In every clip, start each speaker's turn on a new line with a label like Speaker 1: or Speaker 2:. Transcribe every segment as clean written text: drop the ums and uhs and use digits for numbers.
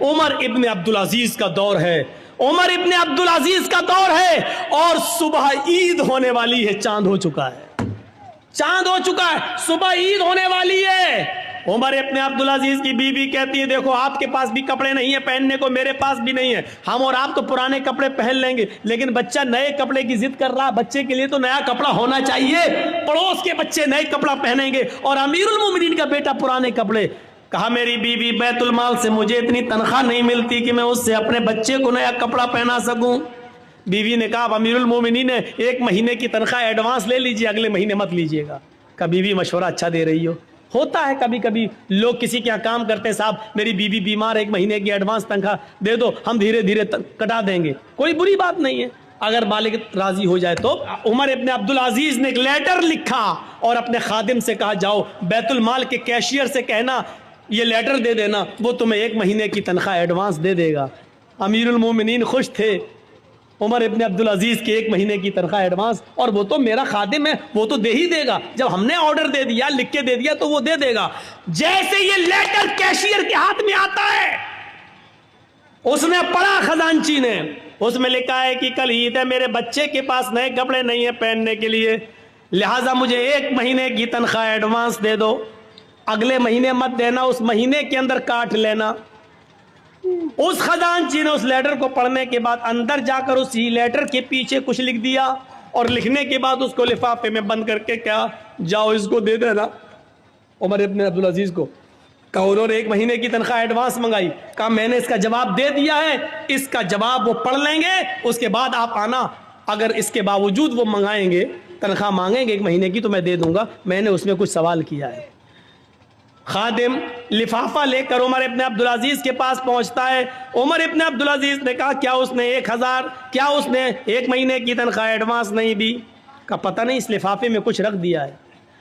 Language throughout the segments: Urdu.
Speaker 1: عمر ابن عبدالعزیز کا دور ہے، عمر ابن عبدالعزیز کا دور ہے، اور صبح عید ہونے والی ہے، چاند ہو چکا ہے، چاند ہو چکا ہے، صبح عید ہونے والی ہے۔ عمر ابن عبدالعزیز کی بیوی کہتی ہے دیکھو آپ کے پاس بھی کپڑے نہیں ہیں پہننے کو، میرے پاس بھی نہیں ہے، ہم اور آپ تو پرانے کپڑے پہن لیں گے، لیکن بچہ نئے کپڑے کی ضد کر رہا، بچے کے لیے تو نیا کپڑا ہونا چاہیے، پڑوس کے بچے نئے کپڑا پہنیں گے اور امیر المومنین کا بیٹا پرانے کپڑے۔ کہا میری بیوی بیت المال سے مجھے اتنی تنخواہ نہیں ملتی کہ میں اس سے اپنے بچے کو نیا کپڑا پہنا سکوں۔ بیوی نے کہا امیر المومنین نے 1 مہینے کی تنخواہ ایڈوانس لے لیجئے، اگلے مہینے مت لیجئے گا۔ کہا بیوی مشورہ اچھا دے رہی ہو، ہوتا ہے کبھی کبھی لوگ کسی کے یہاں کام کرتے ہیں، صاحب میری بیوی بیمار ہے 1 مہینے کی ایڈوانس تنخواہ دے دو، ہم دھیرے دھیرے کٹا دیں گے، کوئی بری بات نہیں ہے اگر مالک راضی ہو جائے تو۔ عمر ابن عبدالعزیز نے ایک لیٹر لکھا اور اپنے خادم سے کہا جاؤ بیت المال کے کیشیئر سے کہنا یہ لیٹر دے دینا، وہ تمہیں 1 مہینے کی تنخواہ ایڈوانس دے دے گا۔ امیر المومنین خوش تھے، عمر ابن عبدالعزیز کے 1 مہینے کی تنخواہ ایڈوانس، اور وہ تو میرا خادم ہے وہ تو دے ہی دے گا، جب ہم نے آرڈر دے دیا لکھ کے دے دیا تو وہ دے دے گا۔ جیسے یہ لیٹر کیشیئر کے ہاتھ میں آتا ہے، اس نے پڑھا خزانچی نے، اس میں لکھا ہے کہ کل عید ہے، میرے بچے کے پاس نئے کپڑے نہیں ہیں پہننے کے لیے، لہٰذا مجھے 1 مہینے کی تنخواہ ایڈوانس دے دو، اگلے مہینے مت دینا، اس مہینے کے اندر کاٹ لینا۔ اس خزانچی نے اس لیٹر کو پڑھنے کے بعد اندر جا کر اسی لیٹر کے پیچھے کچھ لکھ دیا، اور لکھنے کے بعد اس کو لفافے میں بند کر کے کیا جاؤ اس کو دے دینا عمر ابن عبدالعزیز کو۔ کہا انہوں نے 1 مہینے کی تنخواہ ایڈوانس منگائی، کہا میں نے اس کا جواب دے دیا ہے، اس کا جواب وہ پڑھ لیں گے، اس کے بعد آپ آنا، اگر اس کے باوجود وہ منگائیں گے تنخواہ مانگیں گے 1 مہینے کی تو میں دے دوں گا، میں نے اس میں کچھ سوال کیا ہے۔ خادم لفافہ لے کر عمر ابن عبدالعزیز کے پاس پہنچتا ہے، عمر ابن عبدالعزیز نے کہا کیا اس نے 1000 کیا اس نے 1 مہینے کی تنخواہ ایڈوانس نہیں دی؟ کہا پتہ نہیں، اس لفافے میں کچھ رکھ دیا ہے۔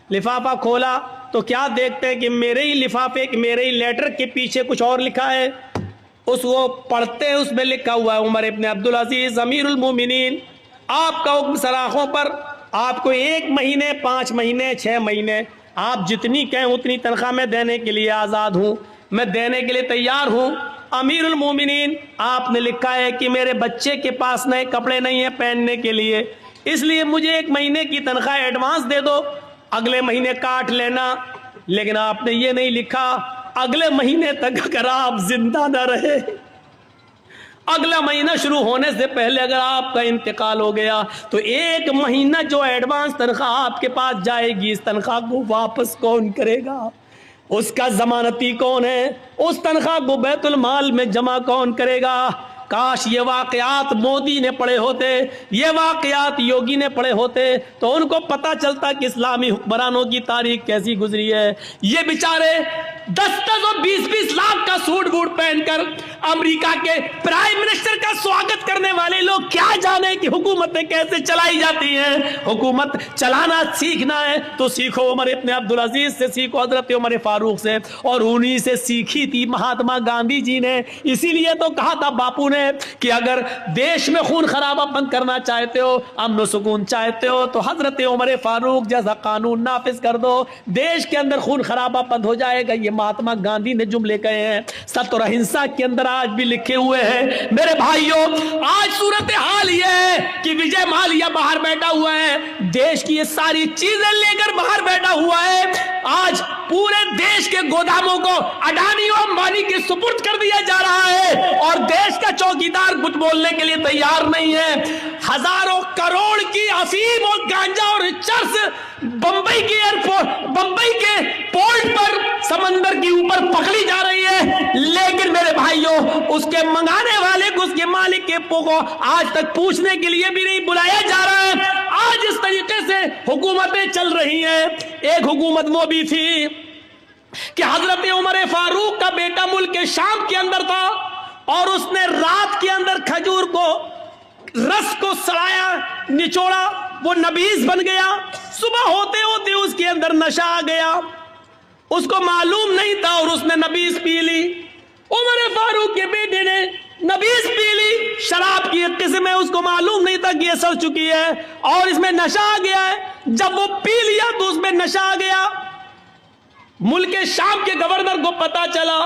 Speaker 1: لفافہ کھولا تو کیا دیکھتے ہیں کہ میرے ہی لفافے میرے ہی لیٹر کے پیچھے کچھ اور لکھا ہے، اس وہ پڑھتے ہیں، اس میں لکھا ہوا ہے عمر ابن عبدالعزیز امیر المومنین، آپ کا حکم سراخوں پر، آپ کو 1 مہینے 5 مہینے 6 مہینے آپ جتنی کہیں اتنی تنخواہ میں دینے کے لیے آزاد ہوں، میں دینے کے لیے تیار ہوں۔ امیر المومنین آپ نے لکھا ہے کہ میرے بچے کے پاس نئے کپڑے نہیں ہیں پہننے کے لیے، اس لیے مجھے 1 مہینے کی تنخواہ ایڈوانس دے دو، اگلے مہینے کاٹ لینا، لیکن آپ نے یہ نہیں لکھا اگلے مہینے تک اگر آپ زندہ نہ رہے، اگلا مہینہ شروع ہونے سے پہلے اگر آپ کا انتقال ہو گیا تو 1 مہینہ جو ایڈوانس تنخواہ آپ کے پاس جائے گی، اس تنخواہ کو واپس کون کرے گا؟ اس کا ضمانتی کون ہے؟ اس تنخواہ کو بیت المال میں جمع کون کرے گا؟ کاش یہ واقعات مودی نے پڑھے ہوتے، یہ واقعات یوگی نے پڑھے ہوتے تو ان کو پتا چلتا کہ اسلامی حکمرانوں کی تاریخ کیسی گزری ہے۔ یہ بیچارے 10 اور 20 لاکھ کا سوٹ بوٹ پہن کر امریکہ کے پرائم منسٹر کا سواگت کرنے والے لوگ کیا جانے کہ حکومتیں کیسے چلائی جاتی ہیں۔ حکومت چلانا سیکھنا ہے تو سیکھو عمر ابن عبدالعزیز سے، سیکھو حضرت عمر فاروق سے، اور انہی سے سیکھی تھی مہاتما گاندھی جی نے۔ اسی لیے تو کہا تھا باپو نے کہ اگر دیش میں خون خرابہ بند کرنا چاہتے ہو، امن و سکون چاہتے ہو تو حضرت عمر فاروق جیسا قانون نافذ کر دو، دیش کے اندر خون خرابہ بند ہو جائے گا۔ یہ مہاتما گاندھی نے جملے کہے ہیں، ستر اہنسا کے اندر آج بھی لکھے ہوئے ہیں۔ میرے بھائیوں آج صورتحال یہ ہے کہ وجے مالیا باہر بیٹھا ہوا ہے، دیش کی یہ ساری چیزیں لے کر باہر بیٹھا ہوا ہے، آج پورے دیش کے گوداموں کو اڈانی و امبانی کے سپرد کر دیا جا رہا ہے، اور دیش کا چوکیدار کچھ بولنے کے لیے تیار نہیں ہے۔ ہزاروں کروڑ کی افیم اور گانجا اور چرس بمبئی کے ایئرپورٹ، بمبئی کے پورٹ پر سمندر کے اوپر پکڑی جا رہی ہے، لیکن میرے بھائیوں اس کے منگانے والے کو، اس کے مالک کے کو آج تک پوچھنے کے لیے بھی نہیں بلایا جا رہا ہے۔ آج اس طریقے سے حکومتیں چل رہی ہیں۔ ایک حکومت وہ بھی تھی کہ حضرت عمر فاروق کا بیٹا ملک شام کے اندر تھا، اور اس نے رات کے اندر کھجور کو رس کو سڑایا، نچوڑا، وہ نبیذ بن گیا، صبح ہوتے ہوتے اس کے اندر نشہ آ گیا، اس کو معلوم نہیں تھا اور اس نے نبیذ پی لی۔ عمر فاروق کے بیٹے نے نبیذ پی لی، شراب کی ایک قسم ہے، اس کو معلوم نہیں تھا کہ یہ سڑ چکی ہے اور اس میں نشہ آ گیا ہے۔ جب وہ پی لیا تو اس میں نشہ آ گیا، ملک شام کے گورنر کو پتا چلا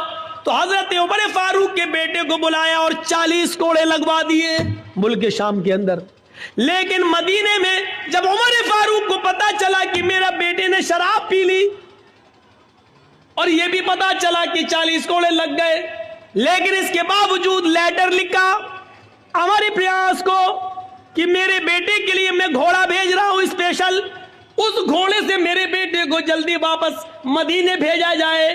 Speaker 1: تو حضرت عمر فاروق کے بیٹے کو بلایا اور 40 کوڑے لگوا دیے ملک شام کے اندر. لیکن مدینے میں جب عمر فاروق کو پتا چلا کہ میرا بیٹے نے شراب پی لی اور یہ بھی پتا چلا کہ 40 کوڑے لگ گئے، لیکن اس کے باوجود لیٹر لکھا عمر ابن عاص کو کہ میرے بیٹے کے لیے میں گھوڑا بھیج رہا ہوں اسپیشل، اس گھوڑے سے میرے بیٹے کو جلدی واپس مدینے بھیجا جائے.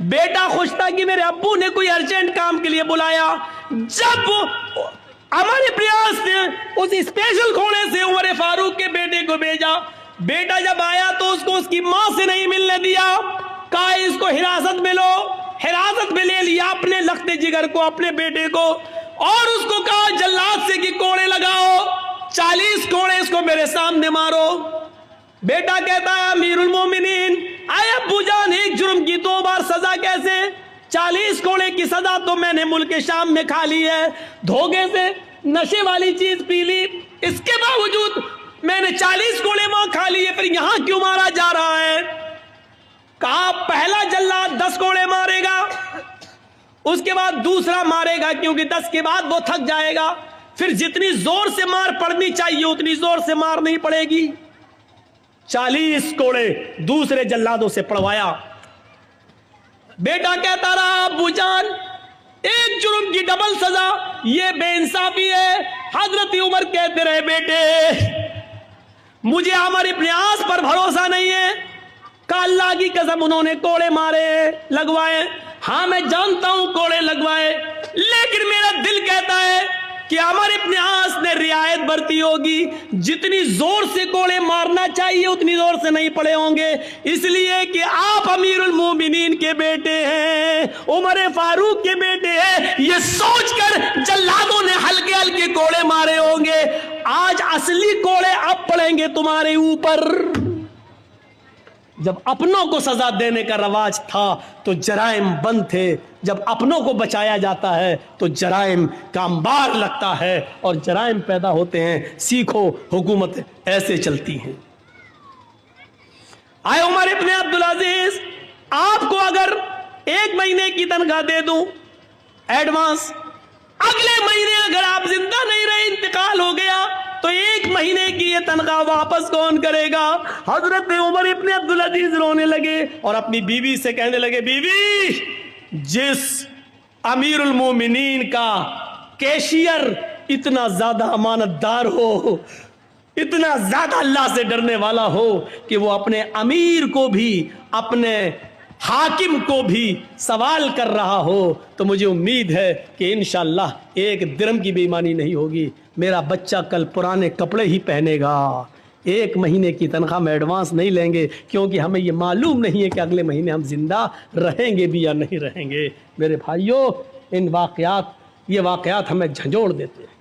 Speaker 1: بیٹا خوش تھا کہ میرے ابو نے کوئی ارجنٹ کام کے لیے بلایا. جب عمر ابن عاص نے اس اسپیشل گھوڑے سے عمر فاروق کے بیٹے کو بھیجا، بیٹا جب آیا تو اس کو اس کی ماں سے نہیں ملنے دیا، کہا اس کو حراست میں لو. حراست میں لے لیا اپنے لخت جگر کو، اپنے بیٹے کو، اور اس کو کہا جلاد سے کہ کوڑے لگاؤ، 40 کوڑے اس کو میرے سامنے مارو. بیٹا کہتا ہے امیر المومنین، آئے ابو جان ایک جرم کی 2 بار سزا کیسے؟ 40 کوڑے کی سزا تو میں نے ملک شام میں کھا لی ہے، دھوکے سے نشے والی چیز پی لی، اس کے باوجود میں نے 40 کوڑے وہاں کھا لیے، پھر یہاں کیوں مارا جا رہا ہے؟ کہا پہلا جلاد 10 کوڑے مارے گا، اس کے بعد دوسرا مارے گا، کیونکہ 10 کے بعد وہ تھک جائے گا، پھر جتنی زور سے مار پڑنی چاہیے اتنی زور سے مار نہیں پڑے گی. 40 کوڑے دوسرے جلادوں سے پڑوایا. بیٹا کہتا رہا ابو جان ایک جرم کی ڈبل سزا، یہ بے انصافی ہے. حضرت عمر کہتے رہے بیٹے مجھے عمر ابن عاص پر بھروسہ نہیں ہے. کہ اللہ کی قسم انہوں نے کوڑے مارے لگوائے، ہاں میں جانتا ہوں کوڑے لگوائے، لیکن میرا دل کہتا ہے کہ عمر ابن عاص نے رعایت برتی ہوگی، جتنی زور سے کوڑے مارنا چاہیے اتنی زور سے نہیں پڑے ہوں گے، اس لیے کہ آپ امیر المومنین کے بیٹے ہیں، عمر فاروق کے بیٹے ہیں، یہ سوچ کر جلادوں نے ہلکے ہلکے کوڑے مارے ہوں گے. آج اصلی کوڑے اب پڑیں گے تمہارے اوپر. جب اپنوں کو سزا دینے کا رواج تھا تو جرائم بند تھے، جب اپنوں کو بچایا جاتا ہے تو جرائم کا انبار لگتا ہے اور جرائم پیدا ہوتے ہیں. سیکھو حکومت ایسے چلتی ہیں. آئے عمر ابن عبدالعزیز آپ کو اگر 1 مہینے کی تنخواہ دے دوں ایڈوانس، اگلے مہینے اگر آپ زندہ نہیں رہے انتقال ہو گیا تو 1 مہینے کی یہ تنخواہ واپس کون کرے گا؟ حضرت عمر ابن عبدالعزیز رونے لگے اور اپنی بیوی سے کہنے لگے بیوی جس امیر المومنین کا کیشیئر اتنا زیادہ امانت دار ہو، اتنا زیادہ اللہ سے ڈرنے والا ہو کہ وہ اپنے امیر کو بھی اپنے حاکم کو بھی سوال کر رہا ہو، تو مجھے امید ہے کہ انشاءاللہ 1 درم کی بے ایمانی نہیں ہوگی. میرا بچہ کل پرانے کپڑے ہی پہنے گا. 1 مہینے کی تنخواہ میں ایڈوانس نہیں لیں گے، کیونکہ ہمیں یہ معلوم نہیں ہے کہ اگلے مہینے ہم زندہ رہیں گے بھی یا نہیں رہیں گے. میرے بھائیوں یہ واقعات ہمیں جھنجھوڑ دیتے ہیں.